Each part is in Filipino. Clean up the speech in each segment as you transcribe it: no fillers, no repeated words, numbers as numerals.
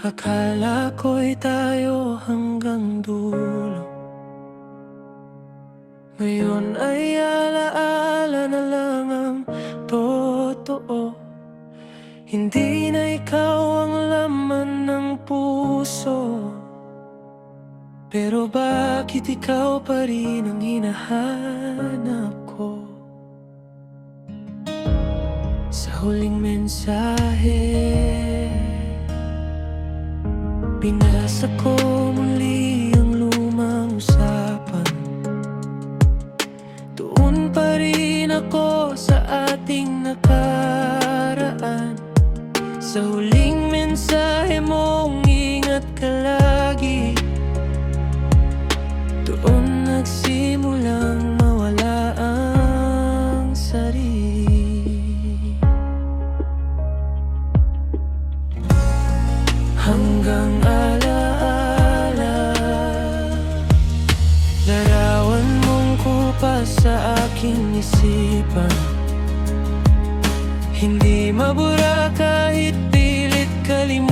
Akala ko'y tayo hanggang dulo. Ngayon ay alaala na lang ang totoo. Hindi na ikaw ang laman ng puso. Pero bakit ikaw pa rin ang hinahanap ko? Sa huling mensahe, binasa ko muli ang lumang usapan. Doon pa rin ako sa ating nakaraan. Sa huling mensahe mong ingat ka lagi. Doon nagsimulang mawala ang sarili. Hanggang alaala, larawan mong kupas sa aking isipan. Hindi mabura kahit pilit kalimutan.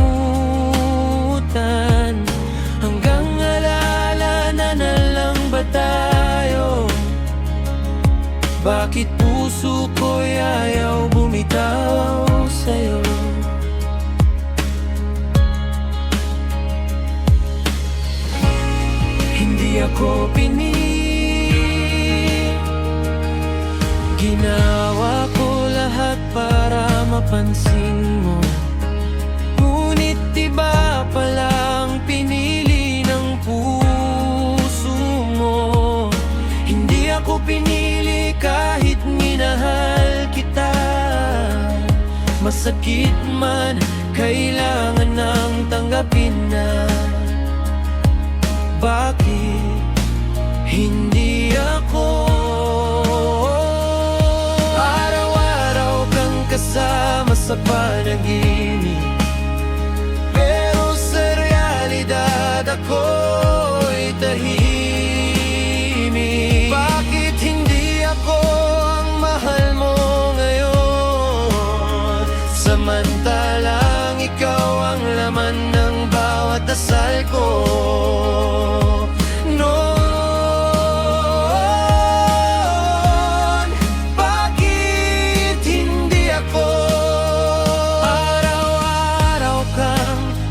Hanggang alaala na lang ba tayo? Bakit puso ko'y ayaw bumitaw sa'yo? Hindi ako pinili, ginawa ko lahat para mapansin mo. Ngunit iba palang pinili ng puso mo. Hindi ako pinili kahit minahal kita. Masakit man, kailangan nang tanggapin na. Bakit hindi ako? Araw-araw kang kasama sa panaginip, pero sa realidad ako'y tahimik. Bakit hindi ako ang mahal mo ngayon? Samantalang ikaw ang laman ng bawat dasal ko.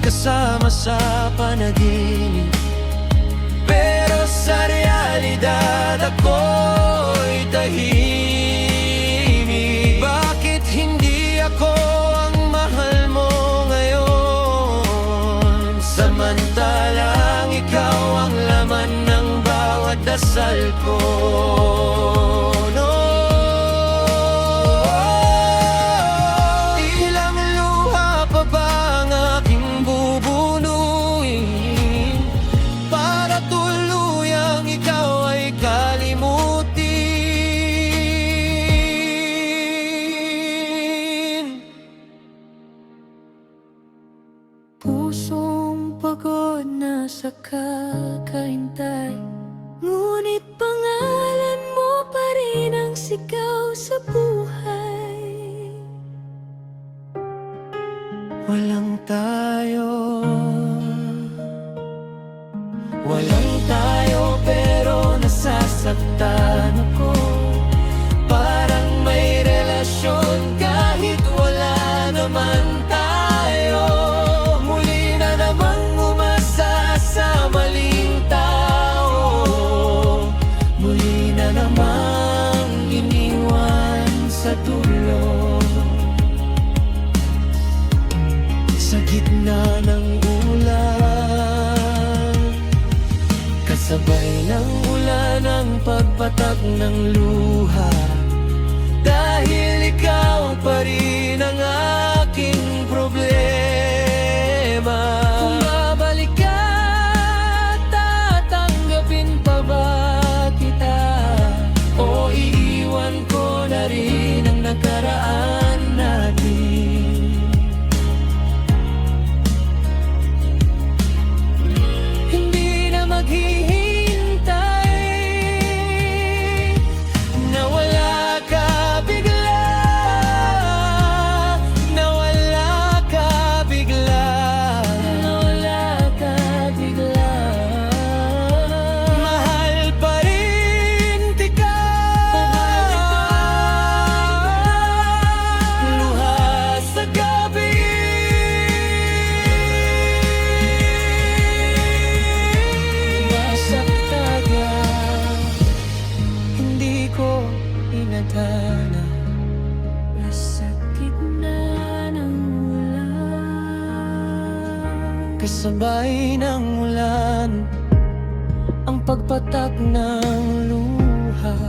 Kasama sa panaginip, pero sa realidad ako'y tahimik. Bakit hindi ako ang mahal mo ngayon? Samantalang ikaw ang laman ng bawat dasal ko. Pusong pagod na sa kakahintay, ngunit pangalan mo pa rin ang sigaw sa buhay. Walang tayo pero nasasaktan ako. Parang may relasyon kahit wala naman tayo. Muli na namang umasa sa maling tao. Muli na namang iniwan sa dulo. Sa gitna ng ulan, kasabay ng ulan ang pagpatak ng luha. Dahil ikaw pa rin ang aking problema. Kung babalik ka, tatanggapin pa ba kita? O iiwan ko na rin ang nakaraan natin? Hindi na maghihintay, nawala ka bigla, nawala ka kasabay ng ulan, ang pagpatak ng luha.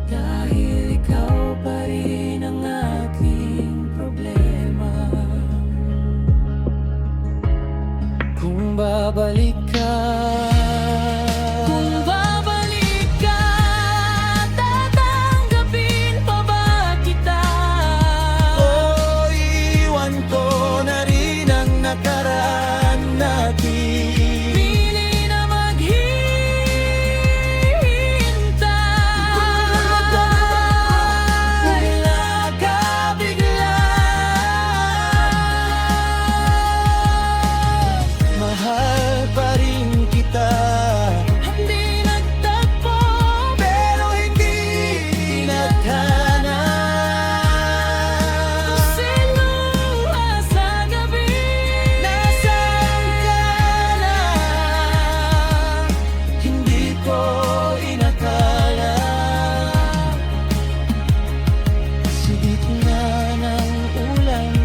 Dahil ikaw pa rin ang aking problema. Kung babalik ka, tatanggapin pa ba kita? O iwan ko na rin ang nakaraan natin. Pili na maghintay, wala ka bigla. Mahal pa rin kita, hindi nagtagpo, pero hindi naghanap. Sinuha sa gabi, nasaan ka na? Hindi ko inakala. Sa gitna ng ulan,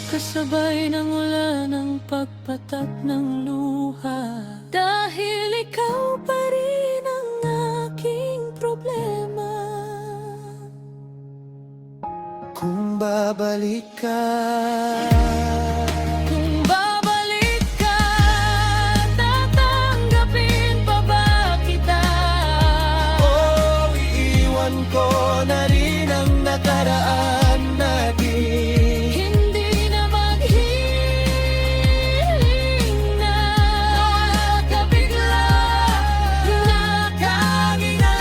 kasabay ng ulan ang pagpatak ng luha. Dahil ikaw pa rin ang aking problema. Kung babalik ka, tatanggapin pa ba kita? O iiwan ko na rin ang nakaraan natin. Hindi na maghiling na wala ka bigla, nakakingala.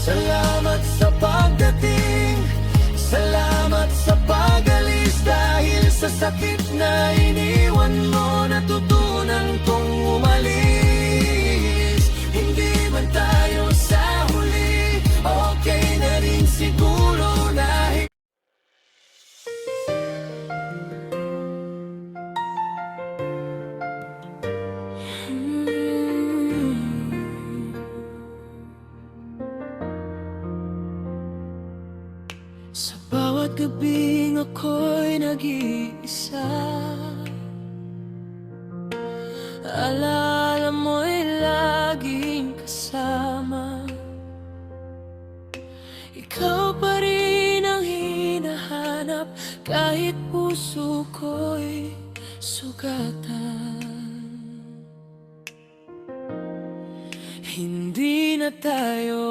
Salamat sa pagdating, salamat sa pag-alis. Dahil sa sakit na iniwan mo, natutunan kong umalis. Hindi man tayo sa huli, okay na rin siguro na sa bawat gabing ako'y nag-iisa. Alaala mo'y laging kasama. Ikaw pa rin ang hinahanap, kahit puso ko'y sugatan. Hindi na tayo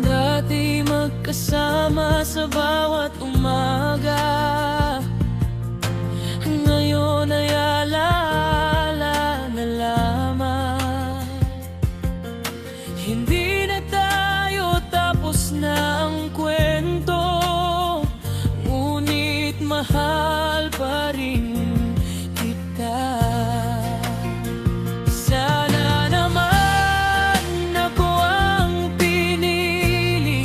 dati magkasama sa bawat umaga. Ngayon ay alaala na lamang. Hindi na tayo tapos na ang kwento, ngunit mahal pa rin kita. Sana naman ako ang pinili,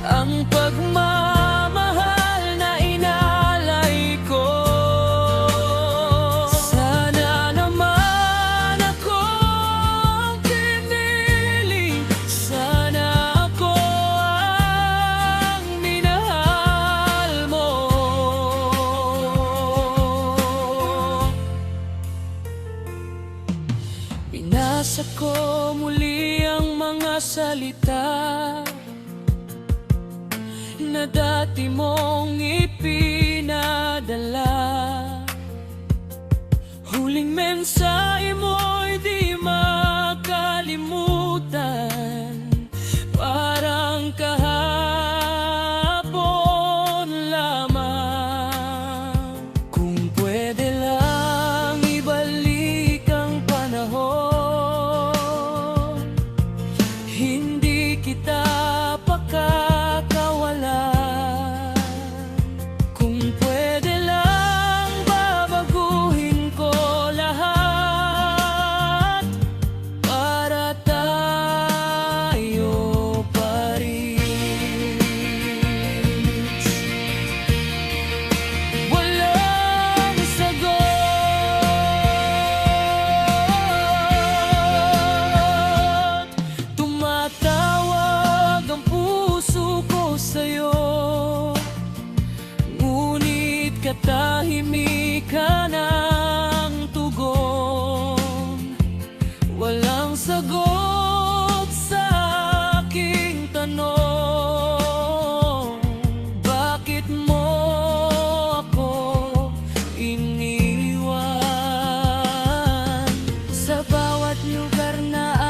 ang pagmamahal na inalay ko. Sana naman ako ang pinili, sana ako ang minahal mo. Binasa ko muli ang mga salita na dati mong ipinadala. Huling mensahe mo'y di makalimutan, parang kahapon lamang. Kung pwede lang ibalik ang panahon, hindi kita pakakawalan. Kung pwede lang babaguhin ko lahat, ang sagot sa aking tanong. Bakit mo ako iniwan? Sa bawat lugar na